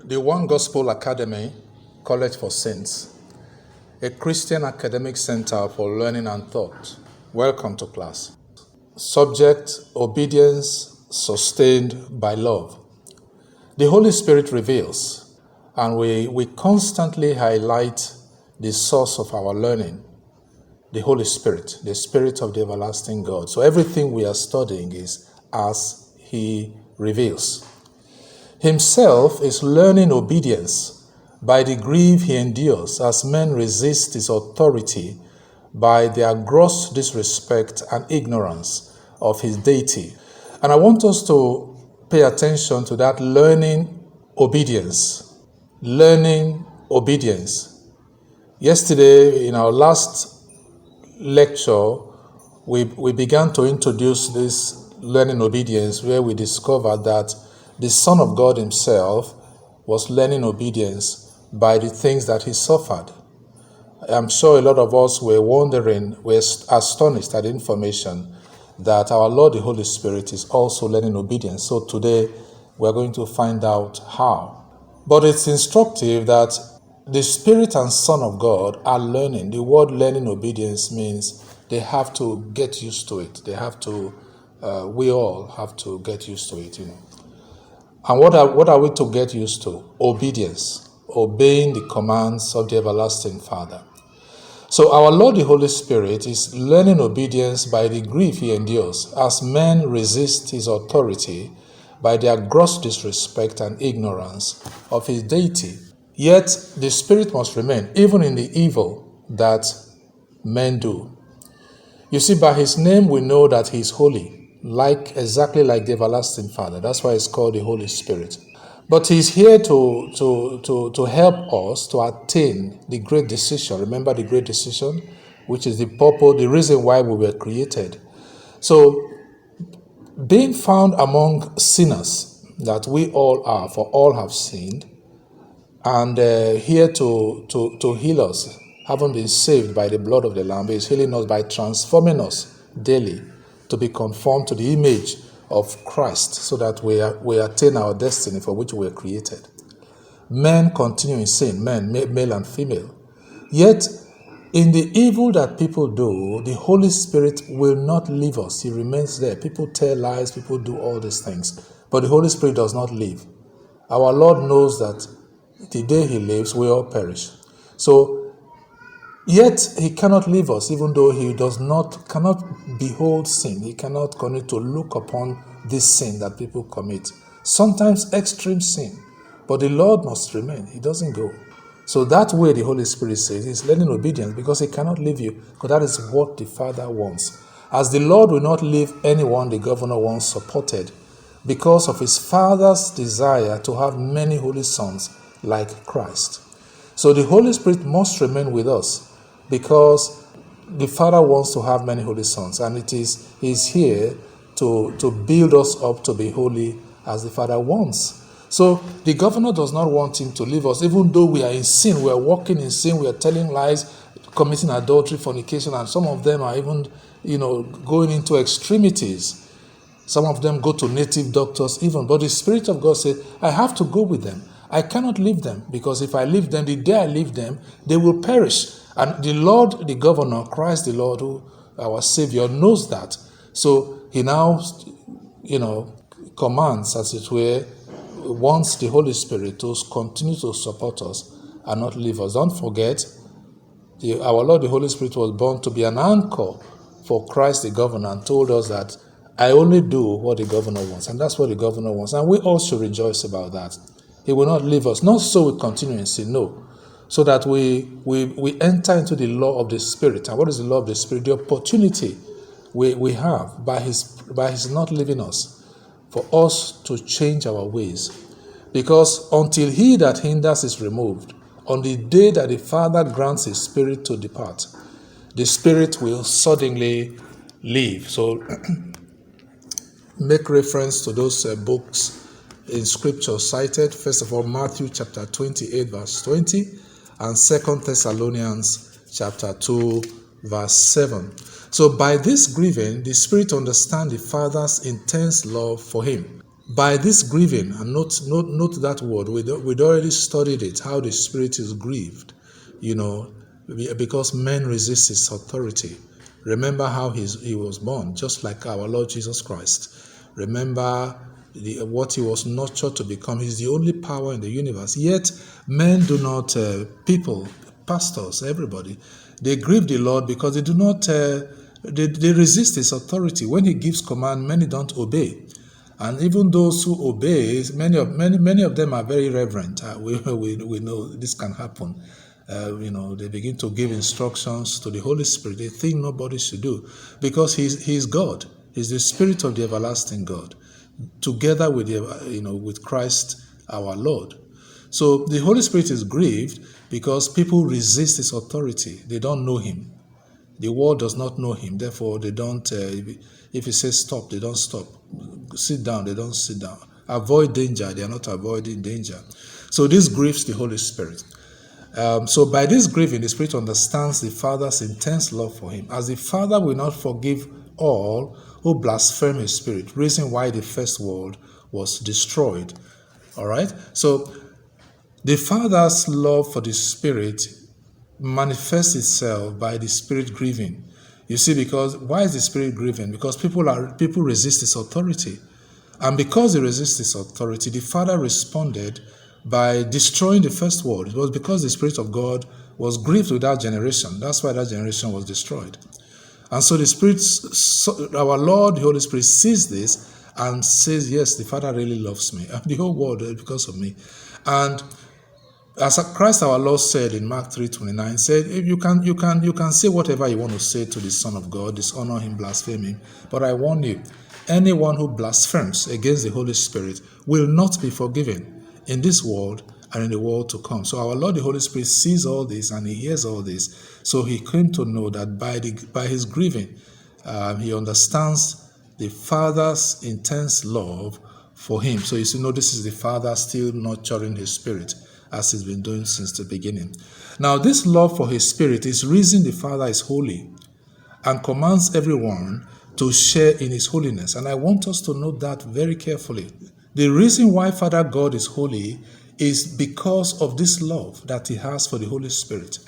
The One Gospel Academy, College for Saints, a Christian academic center for learning and thought. Welcome to class. Subject: obedience sustained by love. The Holy Spirit reveals, and we constantly highlight the source of our learning, the Holy Spirit, the Spirit of the everlasting God. So everything we are studying is as He reveals. Himself is learning obedience by the grief he endures as men resist his authority by their gross disrespect and ignorance of his deity. And I want us to pay attention to that learning obedience. Learning obedience. Yesterday, in our last lecture, we began to introduce this learning obedience, where we discovered that the Son of God himself was learning obedience by the things that he suffered. I'm sure a lot of us were astonished at the information that our Lord the Holy Spirit is also learning obedience. So today we're going to find out how. But it's instructive that the Spirit and Son of God are learning. The word learning obedience means they have to get used to it. We all have to get used to it, And what are we to get used to? Obedience, obeying the commands of the everlasting Father. So our Lord the Holy Spirit is learning obedience by the grief he endures as men resist his authority by their gross disrespect and ignorance of his deity. Yet the Spirit must remain even in the evil that men do. You see, by his name we know that he is holy, exactly like the everlasting Father. That's why it's called the Holy Spirit. But he's here to help us to attain the great decision. Remember the great decision, which is the purpose, the reason why we were created. So, being found among sinners, that we all are, for all have sinned, and here to heal us, having been saved by the blood of the Lamb, is healing us by transforming us daily to be conformed to the image of Christ, so that we attain our destiny for which we were created. Men continue in sin, men, male and female. Yet, in the evil that people do, the Holy Spirit will not leave us. He remains there. People tell lies, people do all these things. But the Holy Spirit does not leave. Our Lord knows that the day he leaves, we all perish. So, yet he cannot leave us, even though he cannot behold sin. He cannot continue to look upon this sin that people commit. Sometimes extreme sin. But the Lord must remain. He doesn't go. So that way the Holy Spirit says he's learning obedience, because he cannot leave you, because that is what the Father wants. As the Lord will not leave anyone the governor once supported, because of his Father's desire to have many holy sons like Christ. So the Holy Spirit must remain with us, because the Father wants to have many holy sons, and he's here to build us up to be holy as the Father wants. So the governor does not want him to leave us, even though we are in sin, we are walking in sin, we are telling lies, committing adultery, fornication, and some of them are even, going into extremities. Some of them go to native doctors even, but the Spirit of God said, I have to go with them. I cannot leave them, because if I leave them, the day I leave them, they will perish. And the Lord, the governor, Christ the Lord, who our Savior, knows that. So he now, commands, as it were, wants the Holy Spirit to continue to support us and not leave us. Don't forget, our Lord, the Holy Spirit, was born to be an anchor for Christ the governor, and told us that I only do what the governor wants. And that's what the governor wants. And we all should rejoice about that. He will not leave us. Not so we continue in sin, no. So that we enter into the law of the Spirit. And what is the law of the Spirit? The opportunity we have by his not leaving us, for us to change our ways. Because until he that hinders is removed, on the day that the Father grants his Spirit to depart, the Spirit will suddenly leave. So make reference to those books in Scripture cited. First of all, Matthew chapter 28, verse 20, and 2 Thessalonians chapter 2, verse 7. So by this grieving, the Spirit understands the Father's intense love for him. By this grieving, and note that word, we'd already studied it, how the Spirit is grieved, because men resist his authority. Remember how he was born, just like our Lord Jesus Christ. Remember what he was nurtured to become. He's the only power in the universe. Yet men do not, people, pastors, everybody, they grieve the Lord because they do not, they resist his authority. When he gives command, many don't obey. And even those who obey, many of them are very reverent. We know this can happen. They begin to give instructions to the Holy Spirit. They think nobody should do, because he's God. He's the Spirit of the everlasting God, together with with Christ our Lord. So the Holy Spirit is grieved because people resist his authority. They don't know him. The world does not know him. Therefore, they don't. If he says stop, they don't stop. Sit down, they don't sit down. Avoid danger, they are not avoiding danger. So this grieves the Holy Spirit. So by this grieving, the Spirit understands the Father's intense love for him, as the Father will not forgive all who blaspheme his Spirit, reason why the first world was destroyed. All right? So the Father's love for the Spirit manifests itself by the Spirit grieving. You see, because why is the Spirit grieving? Because people resist his authority. And because they resist his authority, the Father responded by destroying the first world. It was because the Spirit of God was grieved with that generation. That's why that generation was destroyed. And so the Spirit, our Lord, the Holy Spirit, sees this and says, yes, the Father really loves me. And the whole world because of me. And as Christ our Lord said in Mark 3:29, said, if you can say whatever you want to say to the Son of God, dishonor him, blaspheme him, but I warn you, anyone who blasphemes against the Holy Spirit will not be forgiven in this world and in the world to come. So our Lord the Holy Spirit sees all this and he hears all this. So he came to know that by his grieving, he understands the Father's intense love for him. So you see, this is the Father still nurturing his Spirit, as he's been doing since the beginning. Now, this love for his Spirit is reason the Father is holy and commands everyone to share in his holiness. And I want us to note that very carefully. The reason why Father God is holy is because of this love that he has for the Holy Spirit,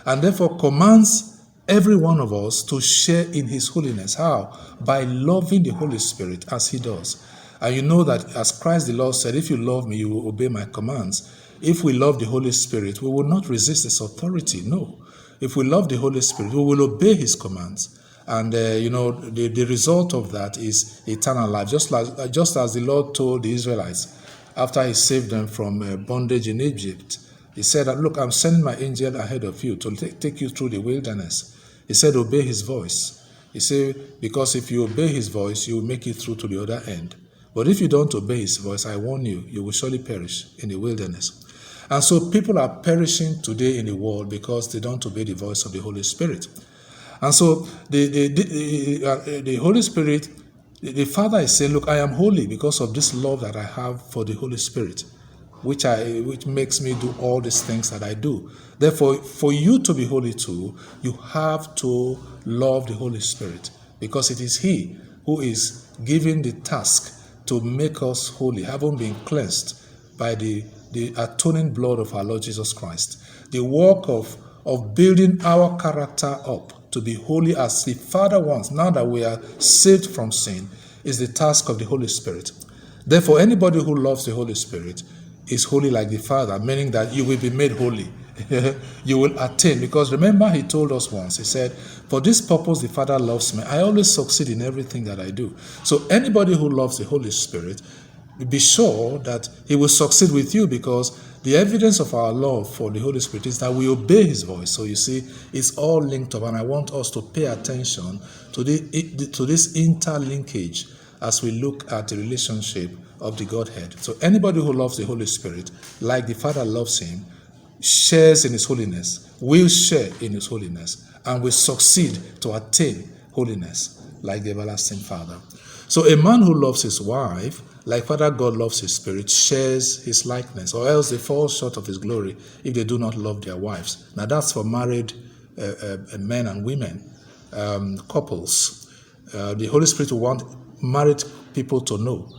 and therefore commands every one of us to share in his holiness. How? By loving the Holy Spirit as he does. And you know that as Christ the Lord said, if you love me, you will obey my commands. If we love the Holy Spirit, we will not resist his authority. No. If we love the Holy Spirit, we will obey his commands. And, the result of that is eternal life. Just as the Lord told the Israelites after he saved them from bondage in Egypt. He said, look, I'm sending my angel ahead of you to take you through the wilderness. He said, obey his voice. He said, because if you obey his voice, you will make it through to the other end. But if you don't obey his voice, I warn you, you will surely perish in the wilderness. And so people are perishing today in the world because they don't obey the voice of the Holy Spirit. And so the Holy Spirit, the Father is saying, look, I am holy because of this love that I have for the Holy Spirit, which makes me do all these things that I do. Therefore, for you to be holy too, you have to love the Holy Spirit, because it is he who is given the task to make us holy, having been cleansed by the atoning blood of our Lord Jesus Christ. The work of building our character up to be holy as the Father wants, now that we are saved from sin, is the task of the Holy Spirit. Therefore, anybody who loves the Holy Spirit is holy like the Father, meaning that you will be made holy. You will attain, because remember he told us once, he said, for this purpose the Father loves me. I always succeed in everything that I do. So anybody who loves the Holy Spirit, be sure that he will succeed with you, because the evidence of our love for the Holy Spirit is that we obey his voice. So you see, it's all linked up, and I want us to pay attention to this interlinkage as we look at the relationship of the Godhead. So anybody who loves the Holy Spirit, like the Father loves him, shares in his holiness, will share in his holiness, and will succeed to attain holiness like the everlasting Father. So a man who loves his wife, like Father God loves his Spirit, shares his likeness, or else they fall short of his glory if they do not love their wives. Now that's for married men and women, couples. The Holy Spirit will want married people to know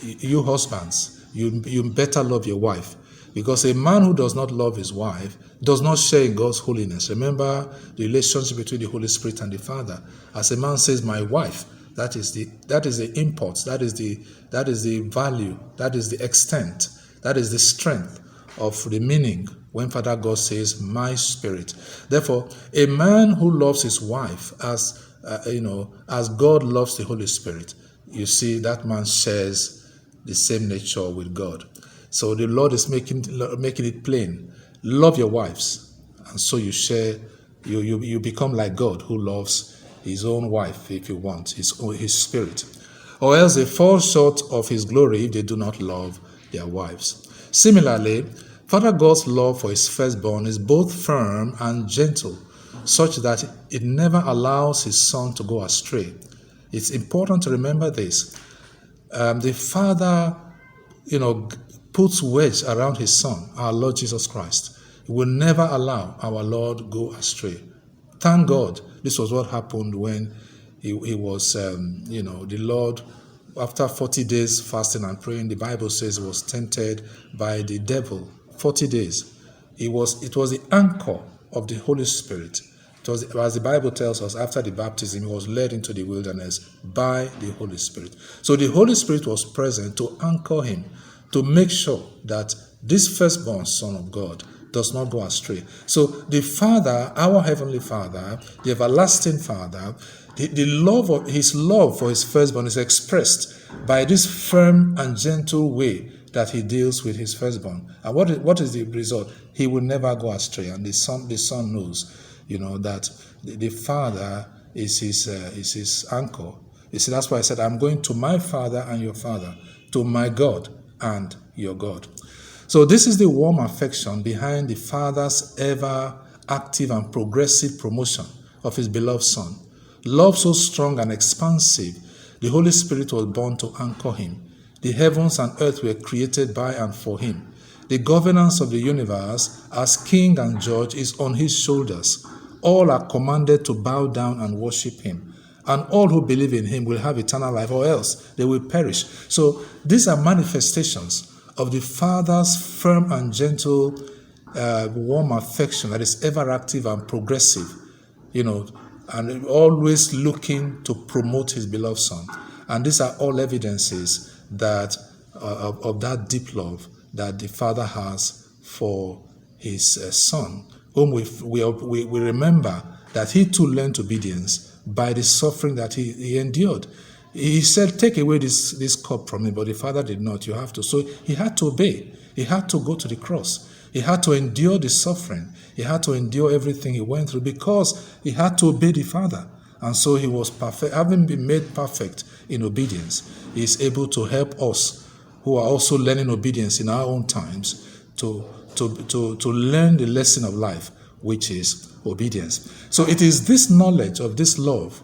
you husbands, you better love your wife. Because a man who does not love his wife does not share in God's holiness. Remember the relationship between the Holy Spirit and the Father. As a man says, my wife, that is the import, that is the value, that is the extent, that is the strength of the meaning when Father God says, my spirit. Therefore, a man who loves his wife as God loves the Holy Spirit, you see, that man shares the same nature with God. So the Lord is making it plain. Love your wives, and so you share. You become like God, who loves his own wife, if you want, his spirit. Or else they fall short of his glory if they do not love their wives. Similarly, Father God's love for his firstborn is both firm and gentle, such that it never allows his son to go astray. It's important to remember this. The Father, puts wedge around his Son, our Lord Jesus Christ. He will never allow our Lord go astray. Thank God, this was what happened when he was, the Lord, after 40 days fasting and praying, the Bible says he was tempted by the devil. 40 days. It was the anchor of the Holy Spirit. It was, as the Bible tells us, after the baptism, he was led into the wilderness by the Holy Spirit. So the Holy Spirit was present to anchor him, to make sure that this firstborn Son of God does not go astray. So the Father, our Heavenly Father, the everlasting Father, his love for his firstborn is expressed by this firm and gentle way that he deals with his firstborn. And what is the result? He will never go astray. And the Son knows, that the Father is his anchor. You see, that's why I said, I'm going to my Father and your Father, to my God and your God. So this is the warm affection behind the Father's ever active and progressive promotion of his beloved Son. Love so strong and expansive, the Holy Spirit was born to anchor him. The heavens and earth were created by and for him. The governance of the universe as king and judge is on his shoulders. All are commanded to bow down and worship him. And all who believe in him will have eternal life, or else they will perish. So these are manifestations of the Father's firm and gentle, warm affection that is ever active and progressive, and always looking to promote his beloved Son. And these are all evidences that of that deep love that the Father has for his Son, whom we remember that he too learned obedience by the suffering that he endured. He said, take away this cup from me, but the Father did not. You have to. So he had to obey. He had to go to the cross. He had to endure the suffering. He had to endure everything he went through because he had to obey the Father. And so he was perfect. Having been made perfect in obedience, he is able to help us who are also learning obedience in our own times to learn the lesson of life, which is obedience. So it is this knowledge of this love,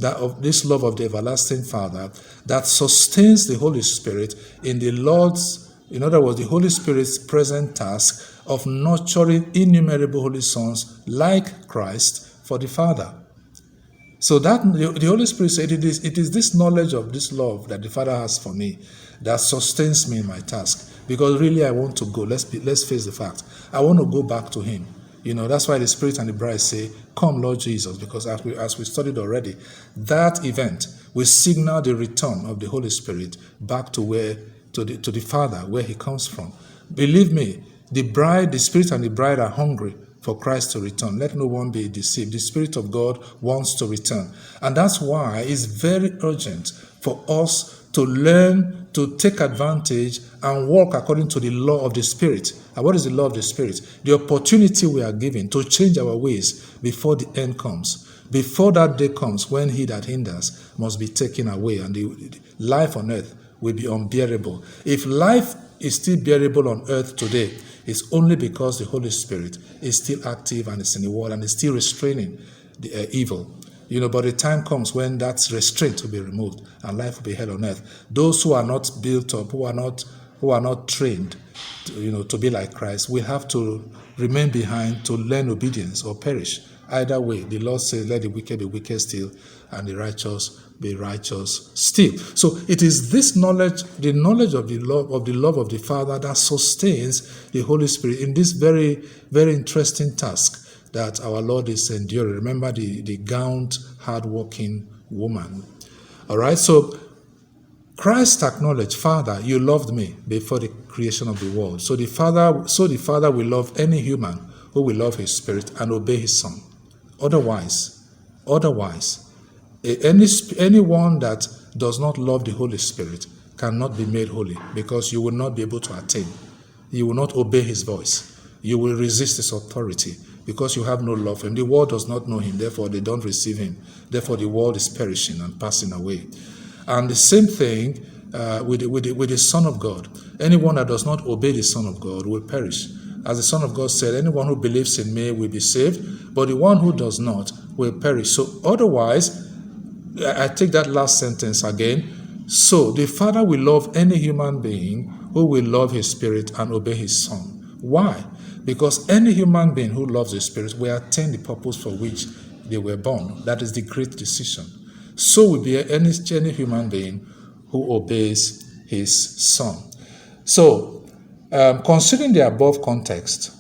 of the everlasting Father, that sustains the Holy Spirit in the Lord's, in other words, the Holy Spirit's present task of nurturing innumerable holy sons like Christ for the Father. So that the Holy Spirit said, it is this knowledge of this love that the Father has for me that sustains me in my task. Because really I want to go. Let's face the fact. I want to go back to him. That's why the Spirit and the bride say, come, Lord Jesus, because as we studied already, that event will signal the return of the Holy Spirit back to the Father, where he comes from. Believe me, the Spirit and the bride are hungry for Christ to return. Let no one be deceived. The Spirit of God wants to return. And that's why it's very urgent for us to learn to take advantage and walk according to the law of the Spirit. And what is the law of the Spirit? The opportunity we are given to change our ways before the end comes. Before that day comes when he that hinders must be taken away and the life on earth will be unbearable. If life is still bearable on earth today, it's only because the Holy Spirit is still active and is in the world and is still restraining the evil. But the time comes when that restraint will be removed and life will be held on earth. Those who are not built up, who are not trained, to be like Christ, will have to remain behind to learn obedience or perish. Either way, the Lord says, let the wicked be wicked still, and the righteous be righteous still. So it is this knowledge, the knowledge of the love of the Father, that sustains the Holy Spirit in this very, very interesting task that our Lord is enduring. Remember the gowned, hard-working woman. All right, so Christ acknowledged, Father, you loved me before the creation of the world. So the Father will love any human who will love his Spirit and obey his Son. Otherwise, anyone that does not love the Holy Spirit cannot be made holy, because you will not be able to attain. You will not obey his voice. You will resist his authority because you have no love for him. The world does not know him, therefore they don't receive him. Therefore the world is perishing and passing away. And the same thing with the Son of God. Anyone that does not obey the Son of God will perish. As the Son of God said, anyone who believes in me will be saved, but the one who does not will perish. So otherwise, I take that last sentence again. So the Father will love any human being who will love his Spirit and obey his Son. Why? Because any human being who loves the Spirit will attain the purpose for which they were born. That is the great decision. So will be any human being who obeys his Son. So, considering the above context,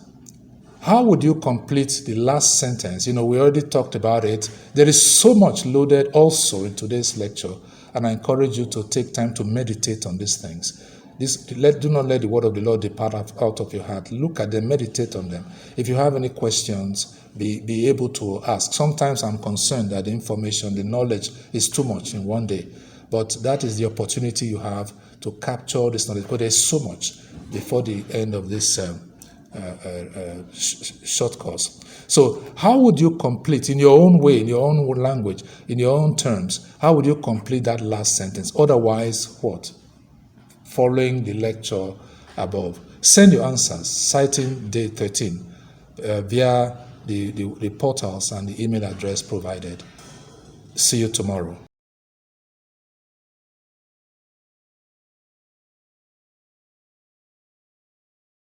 how would you complete the last sentence? We already talked about it. There is so much loaded also in today's lecture, and I encourage you to take time to meditate on these things. Do not let the word of the Lord depart out of your heart. Look at them, meditate on them. If you have any questions, be able to ask. Sometimes I'm concerned that the information, the knowledge is too much in one day. But that is the opportunity you have to capture this knowledge, because there's so much before the end of this short course. So how would you complete, in your own way, in your own language, in your own terms, how would you complete that last sentence? Otherwise, what? Following the lecture above. Send your answers, citing day 13, via the portals and the email address provided. See you tomorrow.